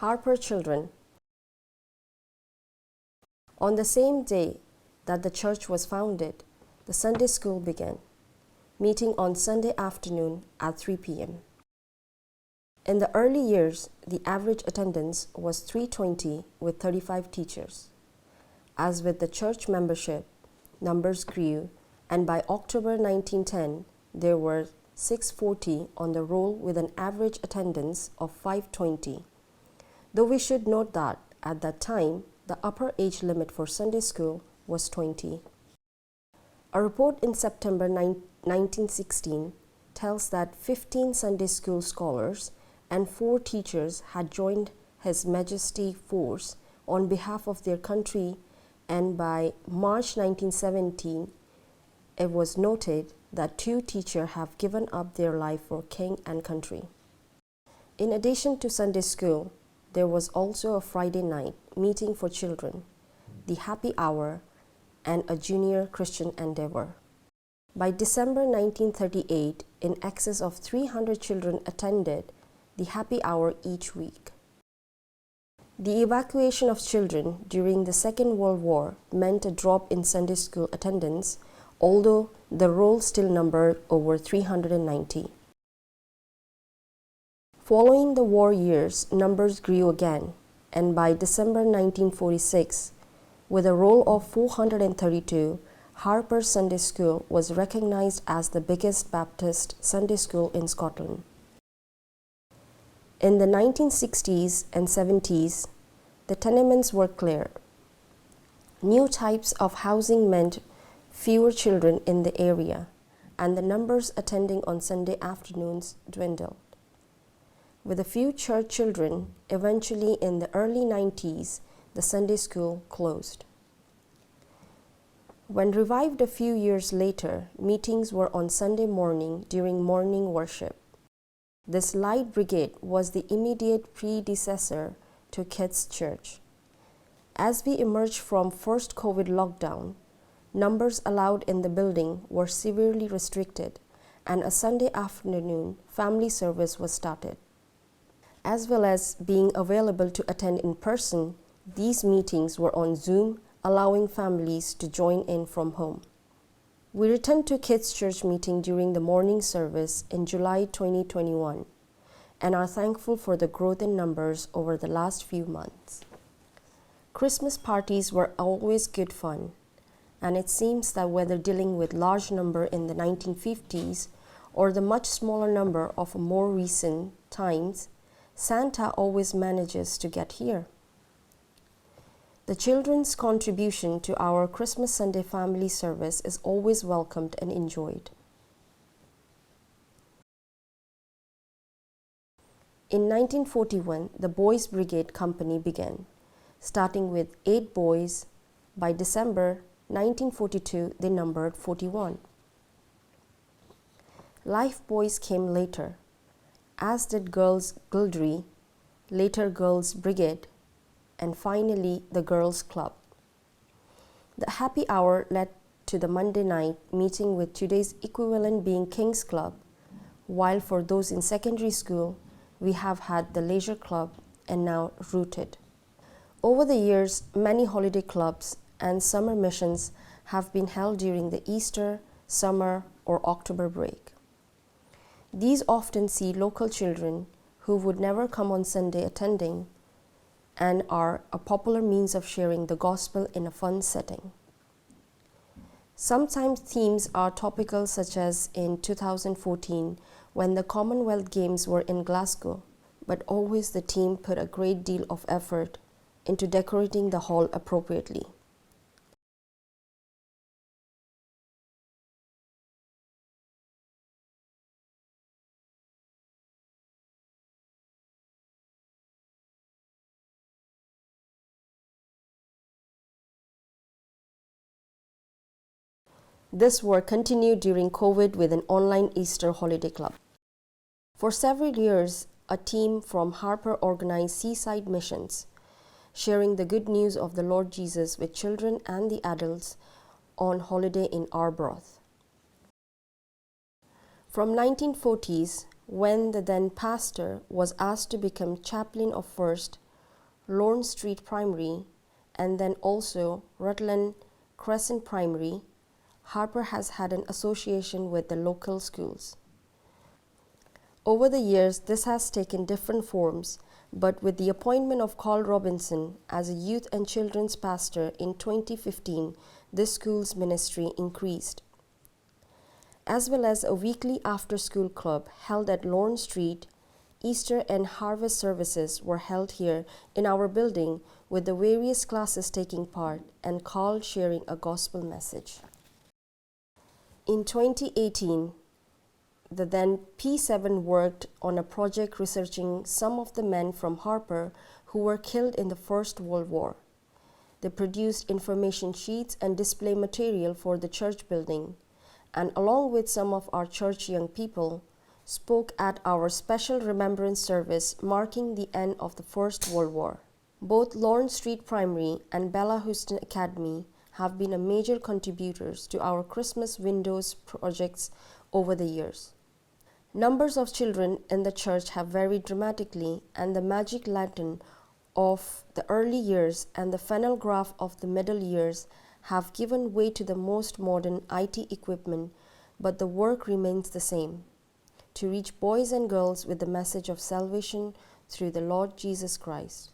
Harper children. On the same day that the church was founded, the Sunday school began, meeting on Sunday afternoon at 3 p.m. In the early years, the average attendance was 320 with 35 teachers. As with the church membership, numbers grew, and by October 1910, there were 640 on the roll with an average attendance of 520. Though we should note that at that time, the upper age limit for Sunday school was 20. A report in September 1916 tells that 15 Sunday school scholars and 4 teachers had joined His Majesty force on behalf of their country, and by March 1917, it was noted that 2 teachers have given up their life for king and country. In addition to Sunday school, there was also a Friday night meeting for children, the happy hour, and a junior Christian endeavor. By December 1938, in excess of 300 children attended the happy hour each week. The evacuation of children during the Second World War meant a drop in Sunday school attendance, although the roll still numbered over 390. Following the war years, numbers grew again, and by December 1946, with a roll of 432, Harper Sunday School was recognized as the biggest Baptist Sunday school in Scotland. In the 1960s and 70s, the tenements were cleared. New types of housing meant fewer children in the area, and the numbers attending on Sunday afternoons dwindled. With a few church children, eventually in the early 90s, the Sunday school closed. When revived a few years later, meetings were on Sunday morning during morning worship. This Light Brigade was the immediate predecessor to Kids Church. As we emerged from first COVID lockdown, numbers allowed in the building were severely restricted, and a Sunday afternoon family service was started. As well as being available to attend in person, these meetings were on Zoom, allowing families to join in from home. We returned to Kids Church meeting during the morning service in July 2021 and are thankful for the growth in numbers over the last few months. Christmas parties were always good fun, and it seems that whether dealing with large number in the 1950s or the much smaller number of more recent times, Santa always manages to get here. The children's contribution to our Christmas Sunday family service is always welcomed and enjoyed. In 1941, the Boys Brigade Company began, starting with 8 boys. By December 1942, they numbered 41. Life Boys came later, as did Girls Guildry, later Girls Brigade, and finally the Girls Club. The happy hour led to the Monday night meeting, with today's equivalent being King's Club, while for those in secondary school, we have had the Leisure Club and now Rooted. Over the years, many holiday clubs and summer missions have been held during the Easter, summer, or October break. These often see local children who would never come on Sunday attending, and are a popular means of sharing the gospel in a fun setting. Sometimes themes are topical, such as in 2014 when the Commonwealth Games were in Glasgow, but always the team put a great deal of effort into decorating the hall appropriately. This work continued during COVID with an online Easter holiday club. For several years, a team from Harper organized seaside missions, sharing the good news of the Lord Jesus with children and the adults on holiday in Arbroath. From 1940s, when the then pastor was asked to become chaplain of First Lorne Street Primary, and then also Rutland Crescent Primary, Harper has had an association with the local schools. Over the years, this has taken different forms, but with the appointment of Carl Robinson as a youth and children's pastor in 2015, this school's ministry increased. As well as a weekly after-school club held at Lorne Street, Easter and harvest services were held here in our building with the various classes taking part and Carl sharing a gospel message. In 2018, the then P7 worked on a project researching some of the men from Harper who were killed in the First World War. They produced information sheets and display material for the church building, and along with some of our church young people, spoke at our special remembrance service marking the end of the First World War. Both Lorne Street Primary and Bella Houston Academy have been a major contributors to our Christmas Windows projects over the years. Numbers of children in the church have varied dramatically, and the magic lantern of the early years and the funnel graph of the middle years have given way to the most modern IT equipment, but the work remains the same: to reach boys and girls with the message of salvation through the Lord Jesus Christ.